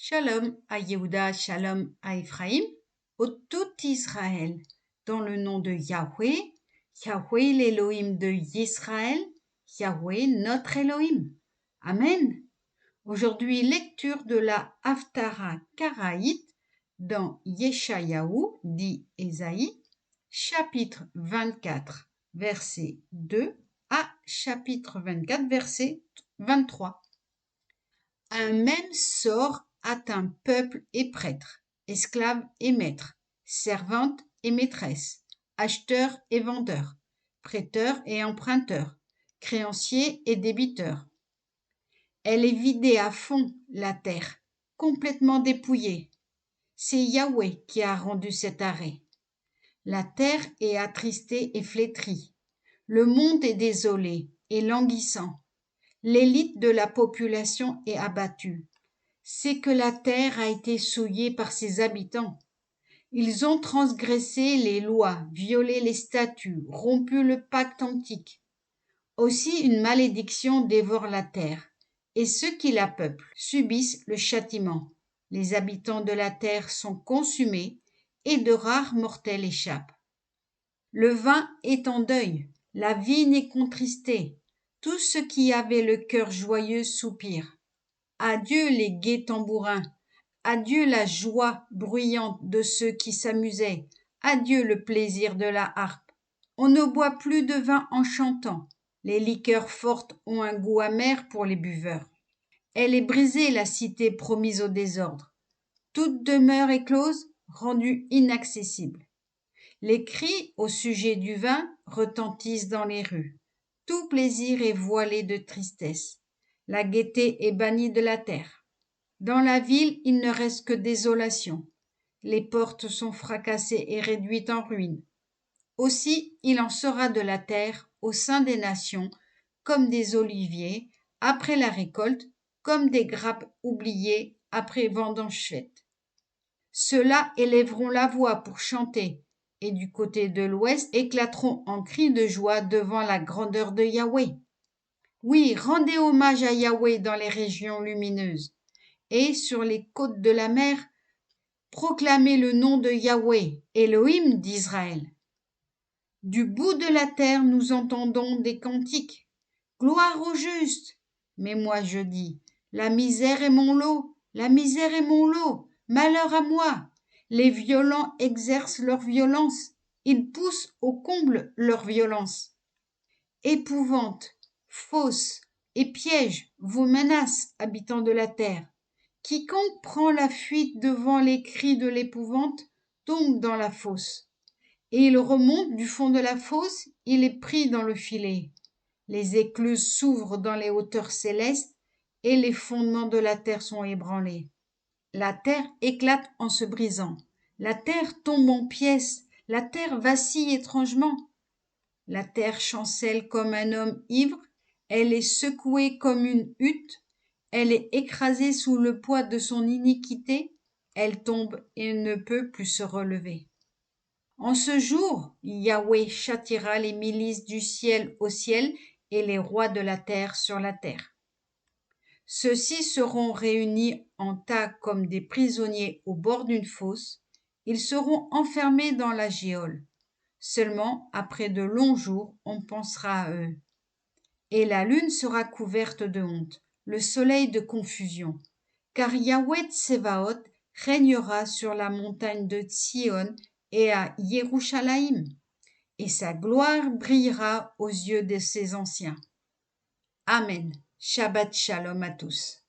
Shalom à Yehuda, Shalom à Ephraïm, au tout Israël, dans le nom de Yahweh, Yahweh l'Élohim de Yisraël, Yahweh notre Élohim. Amen. Aujourd'hui, lecture de la Haftara Karaïte dans Yeshayahu, dit Ésaïe, chapitre 24, verset 2 à chapitre 24, verset 23. Un même sort atteint peuple et prêtre, esclaves et maîtres, servantes et maîtresses, acheteurs et vendeurs, prêteurs et emprunteurs, créanciers et débiteurs. Elle est vidée à fond, la terre, complètement dépouillée. C'est Yahweh qui a rendu cet arrêt. La terre est attristée et flétrie. Le monde est désolé et languissant. L'élite de la population est abattue. C'est que la terre a été souillée par ses habitants. Ils ont transgressé les lois, violé les statuts, rompu le pacte antique. Aussi une malédiction dévore la terre, et ceux qui la peuplent subissent le châtiment. Les habitants de la terre sont consumés, et de rares mortels échappent. Le vin est en deuil, la vigne est contristée, tous ceux qui avaient le cœur joyeux soupirent. Adieu les gais tambourins, adieu la joie bruyante de ceux qui s'amusaient, adieu le plaisir de la harpe. On ne boit plus de vin en chantant, les liqueurs fortes ont un goût amer pour les buveurs. Elle est brisée la cité promise au désordre, toute demeure est close, rendue inaccessible. Les cris au sujet du vin retentissent dans les rues. Tout plaisir est voilé de tristesse. La gaieté est bannie de la terre. Dans la ville, il ne reste que désolation. Les portes sont fracassées et réduites en ruines. Aussi, il en sera de la terre au sein des nations, comme des oliviers après la récolte, comme des grappes oubliées après vendange faite. Ceux-là élèveront la voix pour chanter, et du côté de l'ouest éclateront en cris de joie devant la grandeur de Yahweh. Oui, rendez hommage à Yahweh dans les régions lumineuses, et sur les côtes de la mer, proclamez le nom de Yahweh, Elohim d'Israël. Du bout de la terre, nous entendons des cantiques. Gloire au juste. Mais moi je dis, la misère est mon lot, la misère est mon lot, malheur à moi. Les violents exercent leur violence, ils poussent au comble leur violence. Épouvante, fausse et piège vous menacent, habitants de la terre. Quiconque prend la fuite devant les cris de l'épouvante tombe dans la fosse. Et il remonte du fond de la fosse, il est pris dans le filet. Les écluses s'ouvrent dans les hauteurs célestes, et les fondements de la terre sont ébranlés. La terre éclate en se brisant. La terre tombe en pièces. La terre vacille étrangement. La terre chancelle comme un homme ivre. Elle est secouée comme une hutte. Elle est écrasée sous le poids de son iniquité. Elle tombe et ne peut plus se relever. En ce jour, Yahweh châtiera les milices du ciel au ciel et les rois de la terre sur la terre. Ceux-ci seront réunis en tas comme des prisonniers au bord d'une fosse. Ils seront enfermés dans la géole. Seulement, après de longs jours, on pensera à eux. Et la lune sera couverte de honte, le soleil de confusion. Car Yahweh Tsevaot régnera sur la montagne de Sion et à Yerushalayim, et sa gloire brillera aux yeux de ses anciens. Amen. Shabbat Shalom à tous.